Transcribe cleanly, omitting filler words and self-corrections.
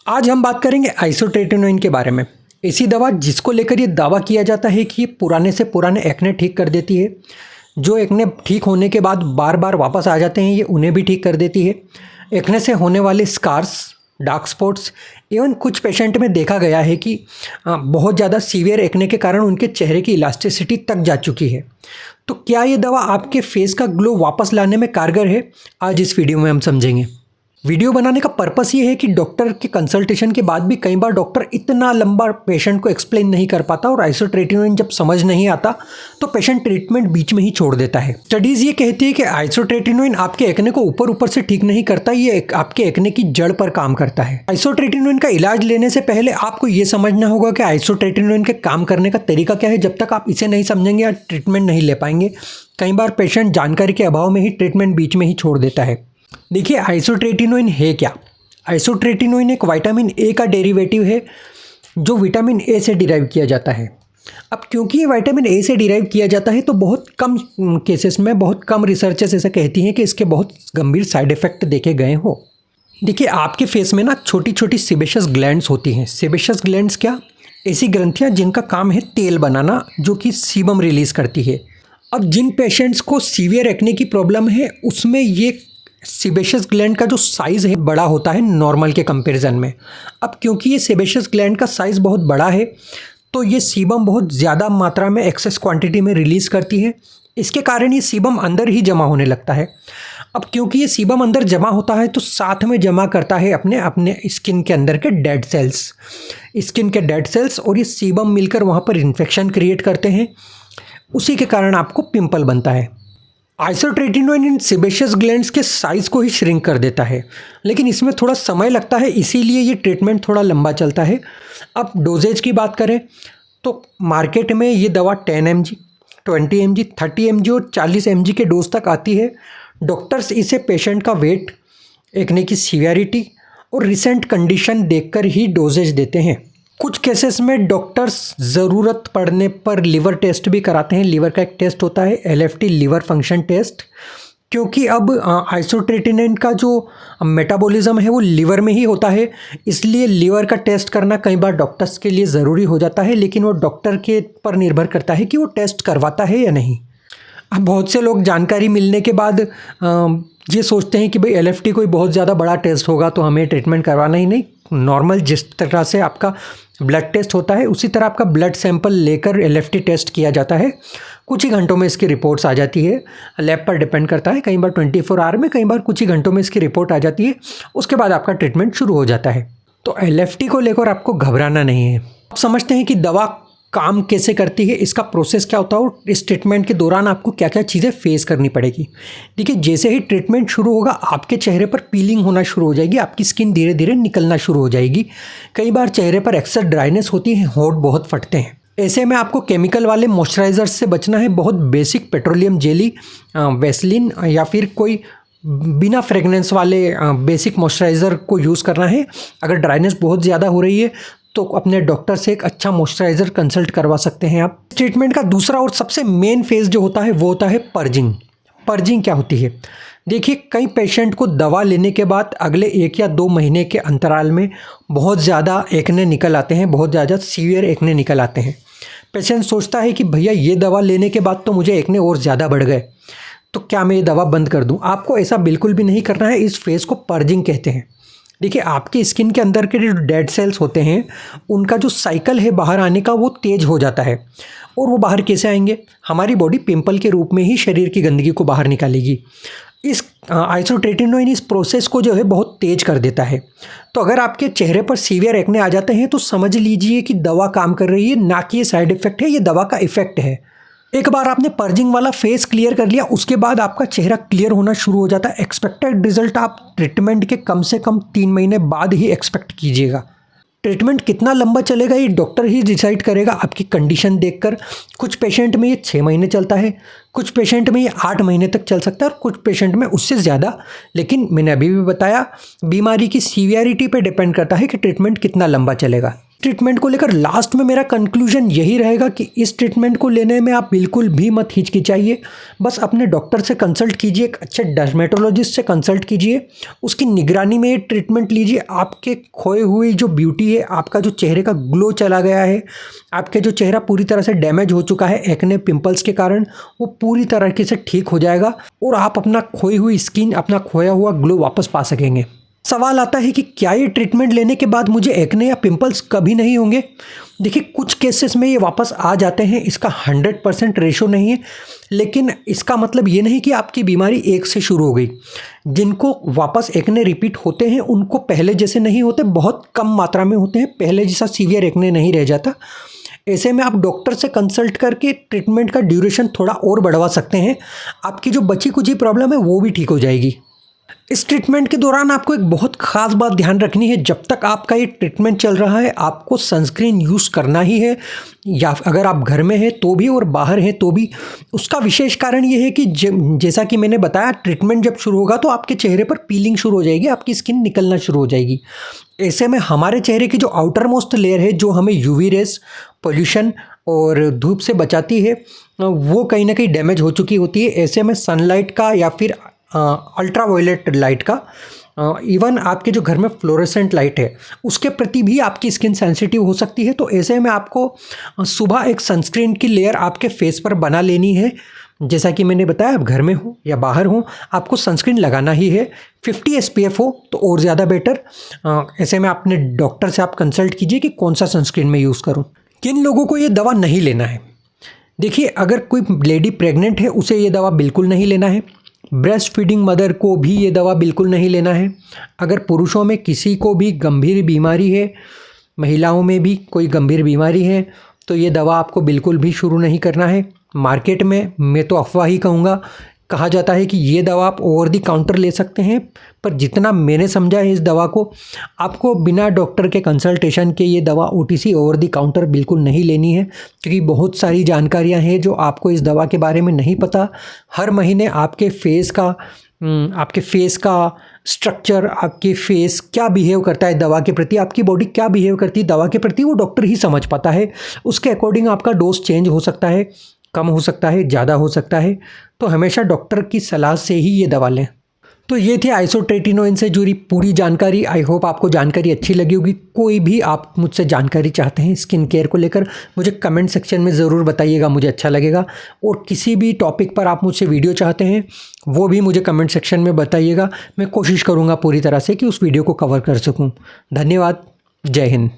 आज हम बात करेंगे आइसोट्रेटिनोइन के बारे में। ऐसी दवा जिसको लेकर ये दावा किया जाता है कि ये पुराने से पुराने एक्ने ठीक कर देती है। जो एक्ने ठीक होने के बाद बार बार वापस आ जाते हैं ये उन्हें भी ठीक कर देती है। एक्ने से होने वाले स्कार्स, डार्क स्पॉट्स, इवन कुछ पेशेंट में देखा गया है कि बहुत ज़्यादा सीवियर एक्ने के कारण उनके चेहरे की इलास्टिसिटी तक जा चुकी है। तो क्या ये दवा आपके फेस का ग्लो वापस लाने में कारगर है? आज इस वीडियो में हम समझेंगे। वीडियो बनाने का पर्पस ये है कि डॉक्टर के कंसल्टेशन के बाद भी कई बार डॉक्टर इतना लंबा पेशेंट को एक्सप्लेन नहीं कर पाता और आइसोट्रेटिनोइन जब समझ नहीं आता तो पेशेंट ट्रीटमेंट बीच में ही छोड़ देता है। स्टडीज़ ये कहती है कि आइसोट्रेटिनोइन आपके एक्ने को ऊपर ऊपर से ठीक नहीं करता, ये आपके एक्ने की जड़ पर काम करता है। आइसोट्रेटिनोइन का इलाज लेने से पहले आपको ये समझना होगा कि आइसोट्रेटिनोइन के काम करने का तरीका क्या है। जब तक आप इसे नहीं समझेंगे या ट्रीटमेंट नहीं ले पाएंगे। कई बार पेशेंट जानकारी के अभाव में ही ट्रीटमेंट बीच में ही छोड़ देता है। देखिए, आइसोट्रेटिनोइन है क्या? आइसोट्रेटिनोइन एक विटामिन ए का डेरिवेटिव है जो विटामिन ए से डिराइव किया जाता है। अब क्योंकि ये विटामिन ए से डिराइव किया जाता है तो बहुत कम केसेस में, बहुत कम रिसर्चेस ऐसा कहती हैं कि इसके बहुत गंभीर साइड इफ़ेक्ट देखे गए हो। देखिए, आपके फेस में ना छोटी छोटी सेबेशियस ग्लैंड्स होती हैं। सेबेशियस ग्लैंड्स क्या? ऐसी ग्रंथियाँ जिनका काम है तेल बनाना, जो कि सीबम रिलीज़ करती है। अब जिन पेशेंट्स को सीवियर एक्ने की प्रॉब्लम है उसमें ये सेबेशियस ग्लैंड का जो साइज़ है बड़ा होता है नॉर्मल के कंपैरिजन में। अब क्योंकि ये सेबेशियस ग्लैंड का साइज़ बहुत बड़ा है तो ये सीबम बहुत ज़्यादा मात्रा में एक्सेस क्वांटिटी में रिलीज़ करती है। इसके कारण ये सीबम अंदर ही जमा होने लगता है। अब क्योंकि ये सीबम अंदर जमा होता है तो साथ में जमा करता है अपने अपने स्किन के अंदर के डेड सेल्स, स्किन के डेड सेल्स, और ये सीबम मिलकर वहाँ पर इन्फेक्शन क्रिएट करते हैं। उसी के कारण आपको पिंपल बनता है। आइसोट्रेटिनोइन इन सेबेशियस ग्लैंड्स के साइज़ को ही श्रिंक कर देता है, लेकिन इसमें थोड़ा समय लगता है, इसीलिए ये ट्रीटमेंट थोड़ा लंबा चलता है। अब डोजेज की बात करें तो मार्केट में ये दवा 10 mg, 20 mg, 30 mg और 40 mg के डोज तक आती है। डॉक्टर्स इसे पेशेंट का वेट, एक्ने की सीवियरिटी और रिसेंट कंडीशन देखकर ही डोजेज देते हैं। कुछ केसेस में डॉक्टर्स ज़रूरत पड़ने पर लिवर टेस्ट भी कराते हैं। लिवर का एक टेस्ट होता है LFT, लिवर फंक्शन टेस्ट, क्योंकि अब आइसोट्रेटिनोइन का जो मेटाबॉलिज्म है वो लिवर में ही होता है, इसलिए लिवर का टेस्ट करना कई बार डॉक्टर्स के लिए ज़रूरी हो जाता है। लेकिन वो डॉक्टर के पर निर्भर करता है कि वो टेस्ट करवाता है या नहीं। अब बहुत से लोग जानकारी मिलने के बाद ये सोचते हैं कि भाई LFT कोई बहुत ज़्यादा बड़ा टेस्ट होगा तो हमें ट्रीटमेंट करवाना ही नहीं। नॉर्मल जिस तरह से आपका ब्लड टेस्ट होता है उसी तरह आपका ब्लड सैंपल लेकर LFT टेस्ट किया जाता है। कुछ ही घंटों में इसकी रिपोर्ट्स आ जाती है। लैब पर डिपेंड करता है, कई बार 24 आवर में, कई बार कुछ ही घंटों में इसकी रिपोर्ट आ जाती है। उसके बाद आपका ट्रीटमेंट शुरू हो जाता है। तो LFT को लेकर आपको घबराना नहीं है। आप समझते हैं कि दवा काम कैसे करती है, इसका प्रोसेस क्या होता है और इस ट्रीटमेंट के दौरान आपको क्या क्या चीज़ें फेस करनी पड़ेगी। देखिए, जैसे ही ट्रीटमेंट शुरू होगा आपके चेहरे पर पीलिंग होना शुरू हो जाएगी, आपकी स्किन धीरे धीरे निकलना शुरू हो जाएगी। कई बार चेहरे पर एक्सेस ड्राइनेस होती है, होंठ बहुत फटते हैं। ऐसे में आपको केमिकल वाले मॉइस्चराइजर्स से बचना है। बहुत बेसिक पेट्रोलियम जेली, वैसलीन या फिर कोई बिना फ्रेगनेंस वाले बेसिक मॉइस्चराइज़र को यूज़ करना है। अगर ड्राइनेस बहुत ज़्यादा हो रही है तो अपने डॉक्टर से एक अच्छा मॉइस्चराइज़र कंसल्ट करवा सकते हैं आप। ट्रीटमेंट का दूसरा और सबसे मेन फेज़ जो होता है वो होता है पर्जिंग। पर्जिंग क्या होती है? देखिए, कई पेशेंट को दवा लेने के बाद अगले 1 या 2 महीने के अंतराल में बहुत ज़्यादा एक्ने निकल आते हैं, बहुत ज़्यादा सीवियर एक्ने निकल आते हैं। पेशेंट सोचता है कि भैया ये दवा लेने के बाद तो मुझे एक्ने और ज़्यादा बढ़ गए, तो क्या मैं ये दवा बंद कर दूँ? आपको ऐसा बिल्कुल भी नहीं करना है। इस फेज़ को पर्जिंग कहते हैं। देखिए, आपकी स्किन के अंदर के जो डेड सेल्स होते हैं उनका जो साइकिल है बाहर आने का वो तेज हो जाता है। और वो बाहर कैसे आएंगे? हमारी बॉडी पिंपल के रूप में ही शरीर की गंदगी को बाहर निकालेगी। इस आइसोट्रेटिनोइन इस प्रोसेस को जो है बहुत तेज कर देता है। तो अगर आपके चेहरे पर सीवियर एक्ने आ जाते हैं तो समझ लीजिए कि दवा काम कर रही है, ना कि ये साइड इफ़ेक्ट है, ये दवा का इफ़ेक्ट है। एक बार आपने पर्जिंग वाला फेस क्लियर कर लिया, उसके बाद आपका चेहरा क्लियर होना शुरू हो जाता है। एक्सपेक्टेड रिजल्ट आप ट्रीटमेंट के कम से कम 3 महीने बाद ही एक्सपेक्ट कीजिएगा। ट्रीटमेंट कितना लंबा चलेगा ये डॉक्टर ही डिसाइड करेगा आपकी कंडीशन देखकर। कुछ पेशेंट में ये 6 महीने चलता है, कुछ पेशेंट में ये 8 महीने तक चल सकता है और कुछ पेशेंट में उससे ज़्यादा। लेकिन मैंने अभी भी बताया, बीमारी की सीवियरिटी पे डिपेंड करता है कि ट्रीटमेंट कितना लंबा चलेगा। ट्रीटमेंट को लेकर लास्ट में मेरा कंक्लूजन यही रहेगा कि इस ट्रीटमेंट को लेने में आप बिल्कुल भी मत हिचकिचाइए। बस अपने डॉक्टर से कंसल्ट कीजिए, एक अच्छे डर्मेटोलॉजिस्ट से कंसल्ट कीजिए, उसकी निगरानी में ये ट्रीटमेंट लीजिए। आपके खोए हुई जो ब्यूटी है, आपका जो चेहरे का ग्लो चला गया है, आपके जो चेहरा पूरी तरह से डैमेज हो चुका है एक्ने पिंपल्स के कारण, वो पूरी तरीके से ठीक हो जाएगा और आप अपना खोई हुई स्किन, अपना खोया हुआ ग्लो वापस पा सकेंगे। सवाल आता है कि क्या ये ट्रीटमेंट लेने के बाद मुझे एक्ने या पिंपल्स कभी नहीं होंगे? देखिए, कुछ केसेस में ये वापस आ जाते हैं, इसका 100% रेशो नहीं है, लेकिन इसका मतलब ये नहीं कि आपकी बीमारी एक से शुरू हो गई। जिनको वापस एक्ने रिपीट होते हैं उनको पहले जैसे नहीं होते, बहुत कम मात्रा में होते हैं, पहले जैसा सीवियर एक्ने नहीं रह जाता। ऐसे में आप डॉक्टर से कंसल्ट करके ट्रीटमेंट का ड्यूरेशन थोड़ा और बढ़वा सकते हैं। आपकी जो बची कुची प्रॉब्लम है वो भी ठीक हो जाएगी। इस ट्रीटमेंट के दौरान आपको एक बहुत ख़ास बात ध्यान रखनी है। जब तक आपका ये ट्रीटमेंट चल रहा है आपको सनस्क्रीन यूज़ करना ही है, या अगर आप घर में हैं तो भी और बाहर हैं तो भी। उसका विशेष कारण ये है कि जैसा कि मैंने बताया, ट्रीटमेंट जब शुरू होगा तो आपके चेहरे पर पीलिंग शुरू हो जाएगी, आपकी स्किन निकलना शुरू हो जाएगी। ऐसे में हमारे चेहरे की जो आउटर मोस्ट लेयर है, जो हमें यूवी रेस, पोल्यूशन और धूप से बचाती है, वो कहीं ना कहीं डैमेज हो चुकी होती है। ऐसे में सनलाइट का या फिर अल्ट्रा वायलेट लाइट का, इवन आपके जो घर में फ्लोरेसेंट लाइट है उसके प्रति भी आपकी स्किन सेंसिटिव हो सकती है। तो ऐसे में आपको सुबह एक सनस्क्रीन की लेयर आपके फेस पर बना लेनी है। जैसा कि मैंने बताया, आप घर में हो या बाहर हो, आपको सनस्क्रीन लगाना ही है। 50 SPF हो तो और ज़्यादा बेटर। ऐसे में अपने डॉक्टर से आप कंसल्ट कीजिए कि कौन सा सनस्क्रीन मैं यूज़ करूँ। किन लोगों को ये दवा नहीं लेना है? देखिए, अगर कोई लेडी प्रेग्नेंट है उसे ये दवा बिल्कुल नहीं लेना है। ब्रेस्ट फीडिंग मदर को भी ये दवा बिल्कुल नहीं लेना है। अगर पुरुषों में किसी को भी गंभीर बीमारी है, महिलाओं में भी कोई गंभीर बीमारी है, तो ये दवा आपको बिल्कुल भी शुरू नहीं करना है। मार्केट में मैं तो अफवाह ही कहूँगा, कहा जाता है कि ये दवा आप ओवर द काउंटर ले सकते हैं, पर जितना मैंने समझा है इस दवा को, आपको बिना डॉक्टर के कंसल्टेशन के ये दवा OTC ओवर द काउंटर बिल्कुल नहीं लेनी है, क्योंकि बहुत सारी जानकारियां हैं जो आपको इस दवा के बारे में नहीं पता। हर महीने आपके फेस का स्ट्रक्चर, आपके फेस क्या बिहेव करता है दवा के प्रति, आपकी बॉडी क्या बिहेव करती है दवा के प्रति, वो डॉक्टर ही समझ पाता है। उसके अकॉर्डिंग आपका डोज चेंज हो सकता है, कम हो सकता है, ज़्यादा हो सकता है। तो हमेशा डॉक्टर की सलाह से ही ये दवा लें। तो ये थी आइसोट्रेटिनोइन से जुड़ी पूरी जानकारी। आई होप आपको जानकारी अच्छी लगी होगी। कोई भी आप मुझसे जानकारी चाहते हैं स्किन केयर को लेकर, मुझे कमेंट सेक्शन में ज़रूर बताइएगा, मुझे अच्छा लगेगा। और किसी भी टॉपिक पर आप मुझसे वीडियो चाहते हैं वो भी मुझे कमेंट सेक्शन में बताइएगा। मैं कोशिश करूँगा पूरी तरह से कि उस वीडियो को कवर कर सकूँ। धन्यवाद। जय हिंद।